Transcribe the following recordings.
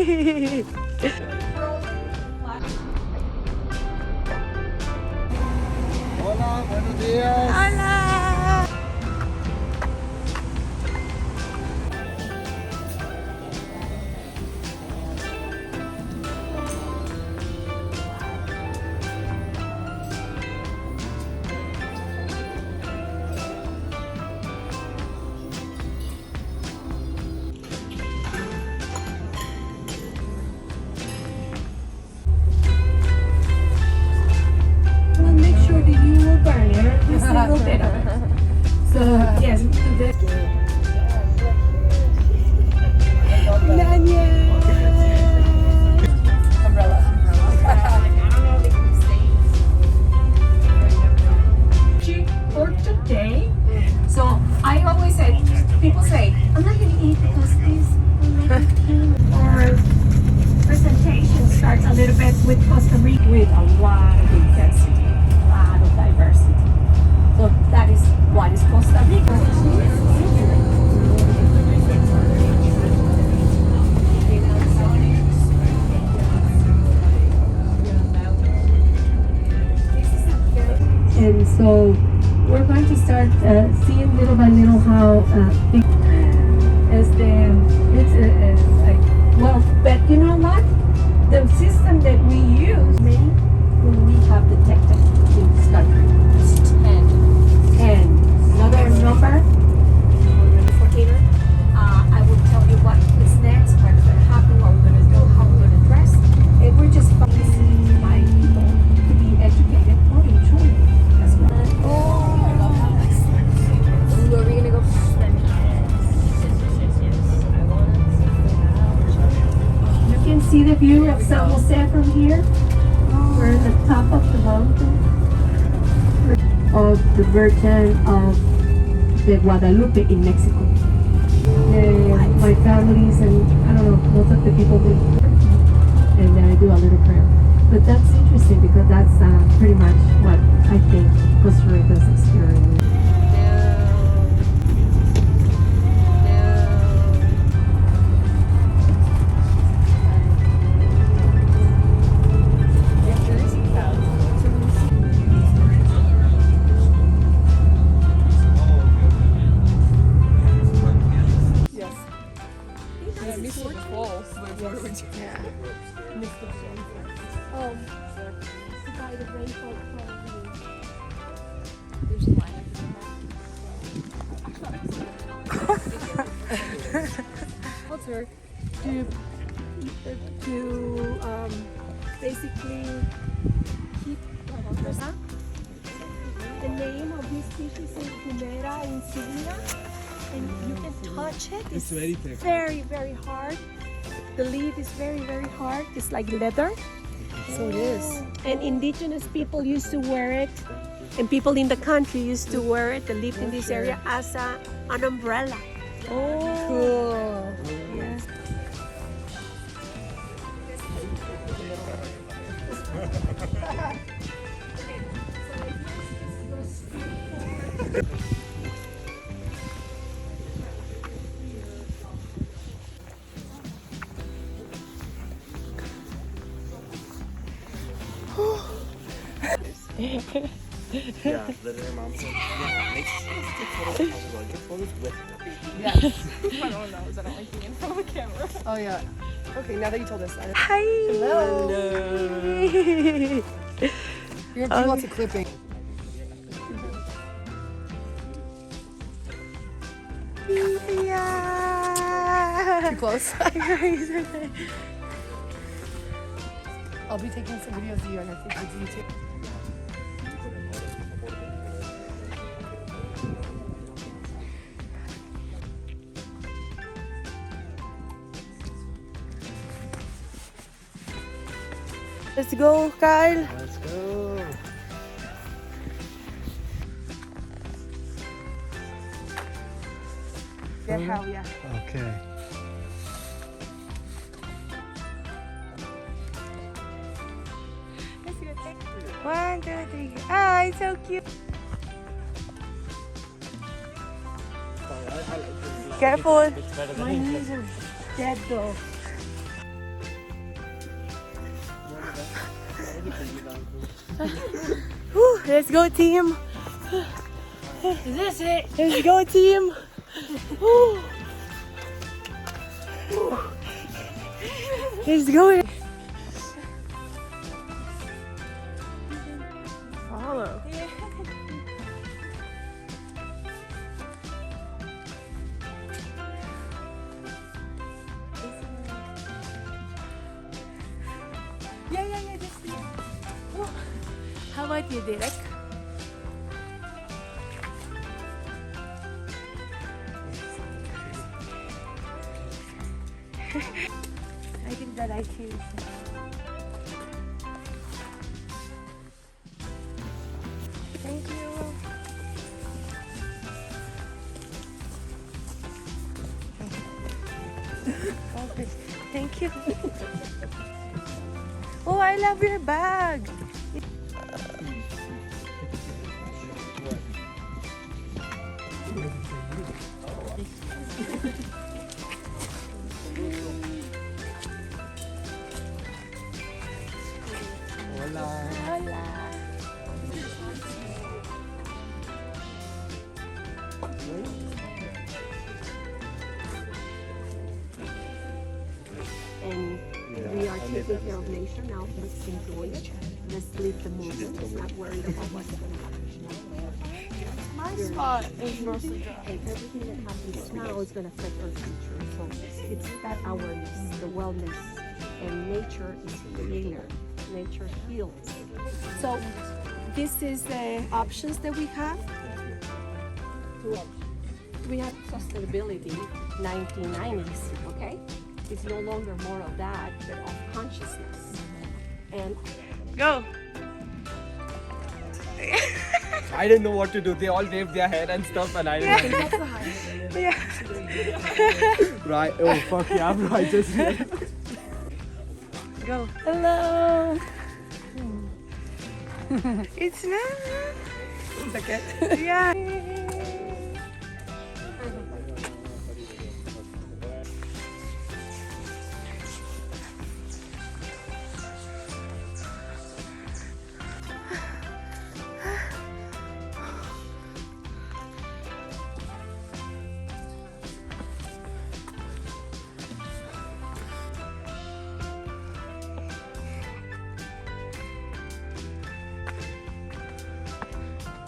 Hola, buenos días. Hola. Make sure that you will burn every single bit of it. So yes, umbrella. For today, so I always say, people say, I'm not going to eat because this will make me pain. Our presentation starts a little bit with Costa Rica with a lot of intensity, a lot of diversity. So that is what is Costa Rica. And so we're going to start seeing little by little how it's like, well, but you know what? The system that we use, many when we have detected in this country. It's 10. Another number. I will tell you what is next, what's going to happen, what we're going to do, how we're going to dress. And we're just listening my people to be educated or enjoy as well. Oh, I love how that's Where are we gonna go? You can see the view of San Jose from here. We're at the top of the mountain of the Virgin of the Guadalupe in Mexico. My families and I don't know, most of the people live here, and then I do a little prayer. But that's interesting because that's pretty much what I think Costa Rica's experience. To basically keep the name of this species is Humera insignia, and you can touch it. It's very thick. Very hard. The leaf is very hard. It's like leather. So it is. And indigenous people used to wear it, and people in the country used to wear it, the leaf in this area, as an umbrella. Oh, cool. Yes. Yeah, literally, mom said, yeah, make sure to take photos. I was like, get photos with her. Yes. My mom knows I don't like being in front of a camera. Oh yeah. Okay, now that you told us. Hi. Hello. You're gonna do lots of clipping. Yeah. Too close. I'll be taking some videos of you and I think with you too. Let's go, Kyle. Let's go. Yeah, hell yeah. Okay. One, two, three. Oh, it's so cute. Careful. My knees are dead though. Whew, let's go, team. Is this it? Let's go, team. Whew. Let's go. Follow. Yeah, just oh. How about you, Derek? I think that I choose. Thank you. Okay. Thank you. Oh, I love your bag. And we are taking care of nature now. Let's enjoy it. Let's live the moment. Let's not worry about what's going to happen. My spot is mostly dry. And everything that happens now is going to affect our future. So it's that awareness, the wellness, and nature is a healer. Nature heals. So this is the options that we have. We have sustainability 1990s, okay? It's no longer more of that, but of consciousness. And Go. I didn't know what to do. They all waved their head and stuff, and I didn't know. Yeah. Right. Oh, fuck yeah, bro. I just Go. Hello. It's not. second. Yeah.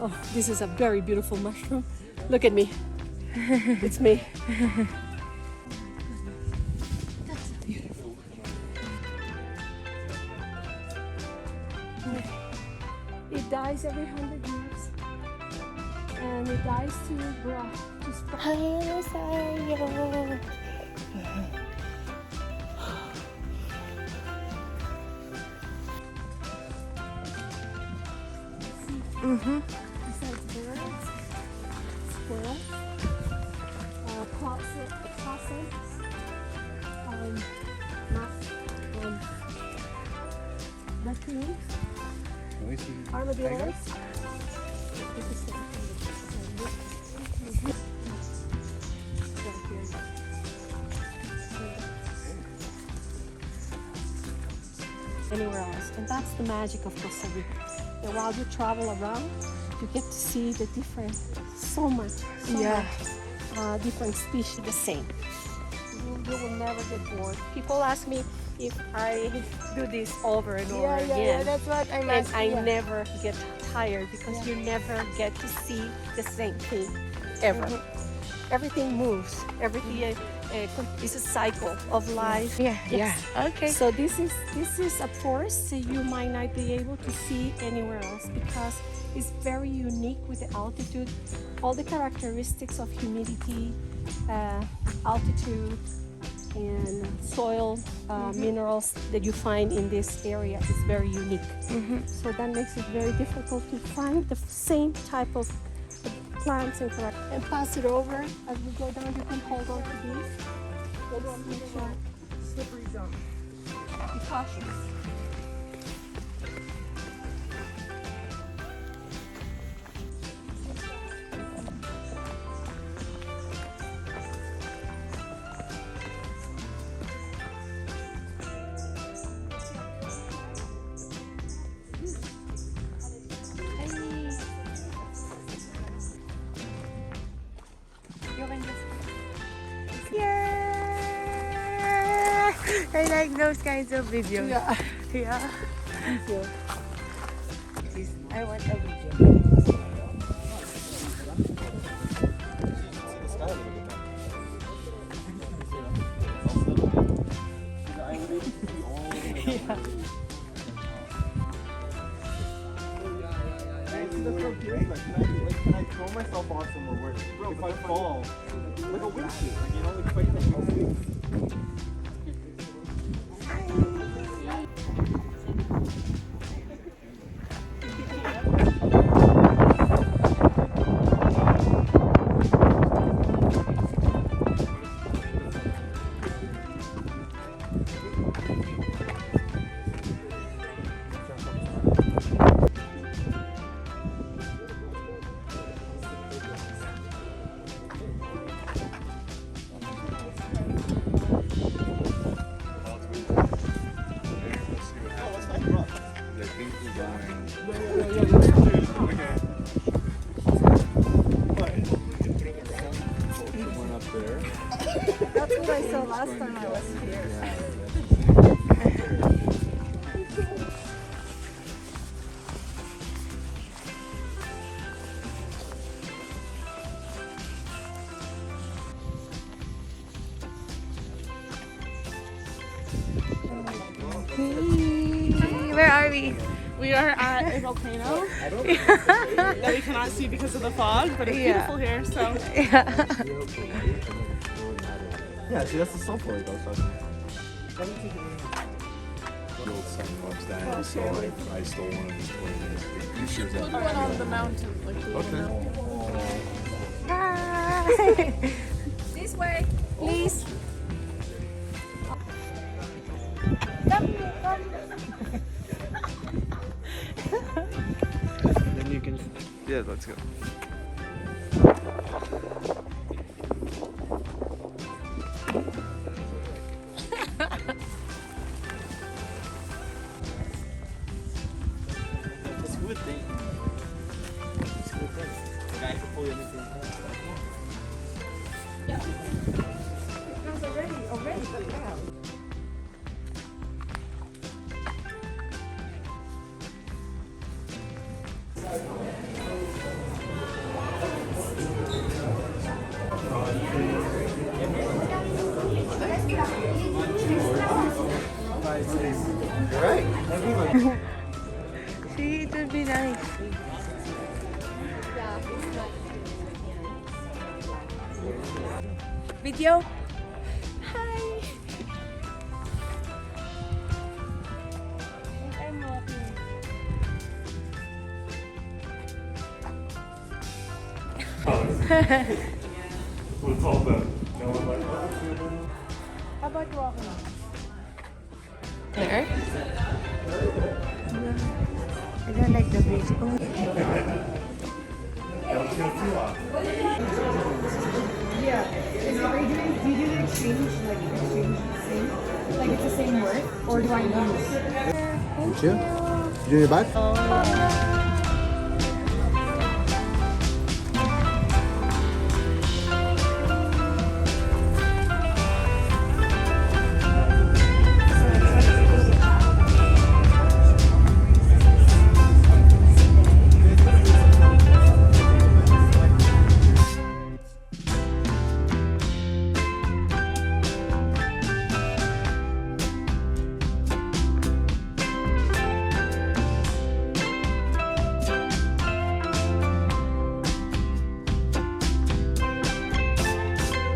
Oh, this is a very beautiful mushroom. Look at me. It's me. That's beautiful. It dies every 100 years. And it dies to grow, to sprout. Mm-hmm. Besides birds, squirrels, possums, raccoons, armadillos. Anywhere else, and that's the magic of Costa Rica. And while you travel around, you get to see the different, so much different species the same. You will never get bored. People ask me if I do this over and over again. Yeah, that's what I'm And asking. I never get tired because you never get to see the same thing ever. Everything moves. Everything is a cycle of life. Yeah. Okay. So this is a forest that you might not be able to see anywhere else because it's very unique with the altitude. All the characteristics of humidity, altitude, and soil minerals that you find in this area is very unique. So that makes it very difficult to find the same type of plants and pass it over. As we go down, you can hold on to these. Hold on, make sure. Slippery zone. Be cautious. I like those kinds of videos. Yeah. Yeah. Thank you. I want a video. Yeah. Can I throw myself off somewhere where, bro, if I fall, like a wingsuit, like, you know, like fighting like wingsuits. That's what I saw last time I was here. Where are we? We are at a volcano that we cannot see because of the fog, but it's beautiful here, so. Yeah. Yeah, see, that's the salt lake I was talking about. The old sun comes down, so I stole one of his pictures. We'll do one on the mountain, like the little mountain. Hi. This way, please. Then you can, yeah, let's go. It's a good thing. It's a good thing. The guy can pull you anything. You're right. See, it would be nice. Video? Hi. I'm walking. How about walking? There? I don't like the bridge. Oh. Yeah. Are you doing, do you do the exchange, like exchange same? Like it's the same word? Or do I use? Thank You? You doing your back? you.